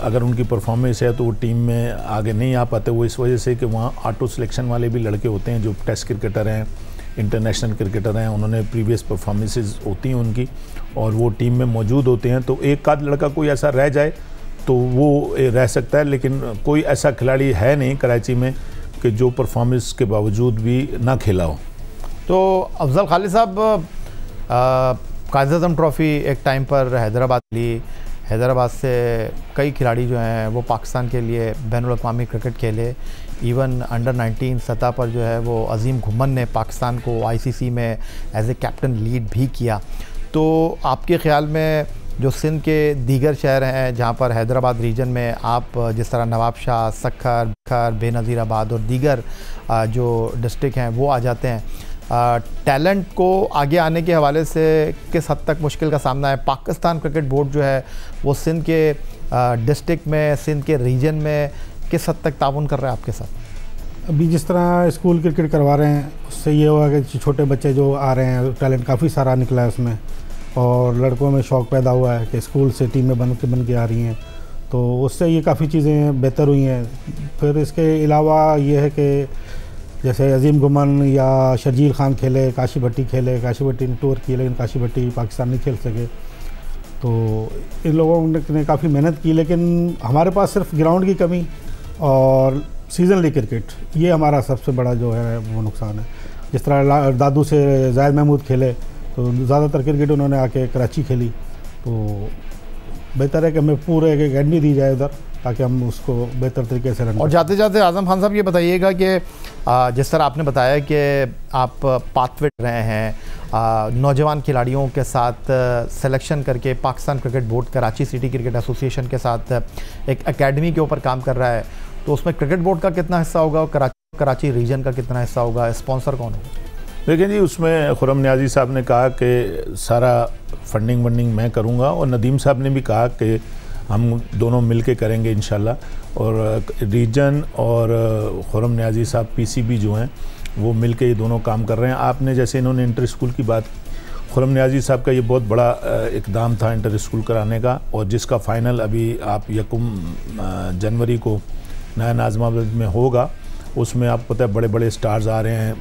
अगर उनकी परफॉर्मेंस है तो वो टीम में आगे नहीं आ पाते, वो इस वजह से कि वहाँ ऑटो सिलेक्शन वाले भी लड़के होते हैं जो टेस्ट क्रिकेटर हैं, इंटरनेशनल क्रिकेटर हैं, उन्होंने प्रीवियस परफॉर्मेंसेस होती हैं उनकी और वो टीम में मौजूद होते हैं। तो एक आध लड़का कोई ऐसा रह जाए तो वो रह सकता है, लेकिन कोई ऐसा खिलाड़ी है नहीं कराची में कि जो परफॉर्मेंस के बावजूद भी ना खेला हो। तो अफजल खालिद साहब, कायद-ए-आज़म ट्रॉफ़ी एक टाइम पर हैदराबाद ली, हैदराबाद से कई खिलाड़ी जो हैं वो पाकिस्तान के लिए बैनुल अक़वामी क्रिकेट खेले। इवन अंडर 19 सतह पर जो है वो अज़ीम घुमन ने पाकिस्तान को ICC में एज ए कैप्टन लीड भी किया। तो आपके ख़्याल में जो सिंध के दीगर शहर हैं जहाँ पर हैदराबाद रीजन में आप जिस तरह नवाबशाह, सक्खर, बेनज़ीराबाद और दीगर जो डिस्ट्रिक्ट हैं वो आ जाते हैं, टैलेंट को आगे आने के हवाले से किस हद तक मुश्किल का सामना है? पाकिस्तान क्रिकेट बोर्ड जो है वो सिंध के डिस्ट्रिक्ट में, सिंध के रीजन में किस हद तक ताउन कर रहा है आपके साथ? अभी जिस तरह स्कूल क्रिकेट करवा रहे हैं उससे ये हुआ कि छोटे बच्चे जो आ रहे हैं, टैलेंट काफ़ी सारा निकला है उसमें, और लड़कों में शौक़ पैदा हुआ है कि स्कूल से टीमें बन के आ रही हैं, तो उससे ये काफ़ी चीज़ें बेहतर हुई हैं। फिर इसके अलावा ये है कि जैसे अज़ीम घुमन या शर्जील खान खेले, काशी भट्टी खेले, काशी भट्टी ने टूर किए लेकिन काशी भट्टी पाकिस्तान नहीं खेल सके, तो इन लोगों ने काफ़ी मेहनत की। लेकिन हमारे पास सिर्फ ग्राउंड की कमी और सीज़न लीग क्रिकेट, ये हमारा सबसे बड़ा जो है वो नुकसान है। जिस तरह दादू से जायद महमूद खेले तो ज़्यादातर क्रिकेट उन्होंने आके कराची खेली, तो बेहतर है कि हमें पूरे एक एकेडमी दी जाए उधर ताकि हम उसको बेहतर तरीके से रन। और जाते जाते आज़म खान साहब ये बताइएगा कि जिस तरह आपने बताया कि आप पाथवे रहे हैं, नौजवान खिलाड़ियों के साथ सिलेक्शन करके Pakistan cricket board Karachi city cricket association के साथ एक एकेडमी के ऊपर काम कर रहा है, तो उसमें क्रिकेट बोर्ड का कितना हिस्सा होगा और कराची रीजन का कितना हिस्सा होगा? स्पॉन्सर कौन होगा? देखिए जी, उसमें खुरम न्याजी साहब ने कहा कि सारा फंडिंग मैं करूँगा, और नदीम साहब ने भी कहा कि हम दोनों मिलके करेंगे इंशाल्लाह। और रीजन और खुरम न्याजी साहब PCB जो हैं वो मिलके ये दोनों काम कर रहे हैं। आपने जैसे इन्होंने इंटर स्कूल की बात, खुरम न्याजी साहब का ये बहुत बड़ा इकदाम था इंटर स्कूल कराने का, और जिसका फ़ाइनल अभी आप 1 जनवरी को नया नाज़माबाद में होगा। उसमें आपको पता है बड़े बड़े स्टार्स आ रहे हैं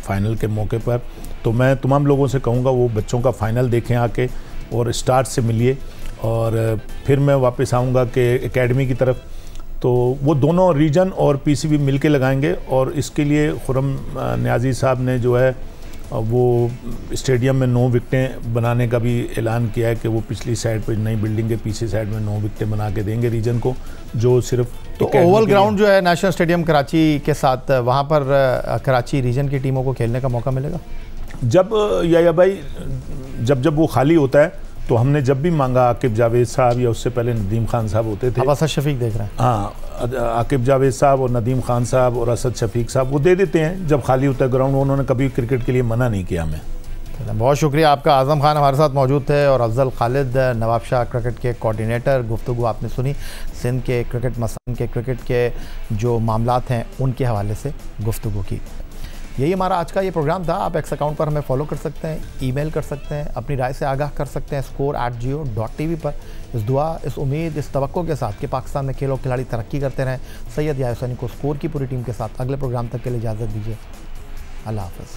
फ़ाइनल के मौके पर, तो मैं तमाम लोगों से कहूँगा वो बच्चों का फ़ाइनल देखें आके और स्टार्स से मिलिए, और फिर मैं वापस आऊँगा कि एकेडमी की तरफ। तो वो दोनों रीजन और PCB मिल के लगाएंगे, और इसके लिए खुरम न्याजी साहब ने जो है वो स्टेडियम में 9 विकेटें बनाने का भी ऐलान किया है कि वो पिछली साइड पर नई बिल्डिंग के पीछे साइड में 9 विकेटें बना के देंगे रीजन को, जो सिर्फ तो ओवल ग्राउंड जो है नेशनल स्टेडियम कराची के साथ, वहाँ पर कराची रीजन की टीमों को खेलने का मौका मिलेगा। जब या भाई जब वो खाली होता है तो हमने जब भी मांगा, आकिब जावेद साहब या उससे पहले नदीम खान साहब होते थे, अब असद शफीक देख रहे हैं। हाँ, आकिब जावेद साहब और नदीम खान साहब और असद शफीक साहब वो दे देते हैं जब खाली होता है ग्राउंड। उन्होंने कभी क्रिकेट के लिए मना नहीं किया हमें। बहुत शुक्रिया आपका। आज़म खान हमारे साथ मौजूद थे और अफजल खालिद, नवाब शाह क्रिकेट के कोऑर्डिनेटर। गुफ्तगू आपने सुनी सिंध के क्रिकेट मसान के क्रिकेट के जो मामलात हैं उनके हवाले से गुफ्तगू की। यही हमारा आज का ये प्रोग्राम था। आप एक्स अकाउंट पर हमें फॉलो कर सकते हैं, ईमेल कर सकते हैं, अपनी राय से आगाह कर सकते हैं score@geo.tv पर। इस दुआ, इस उम्मीद, इस तवक्को के साथ कि पाकिस्तान में खेल और खिलाड़ी तरक्की करते रहें, सैयद याह्या हुसैनी को स्कोर की पूरी टीम के साथ अगले प्रोग्राम तक के लिए इजाज़त दीजिए। अल्लाह हाफ़िज़।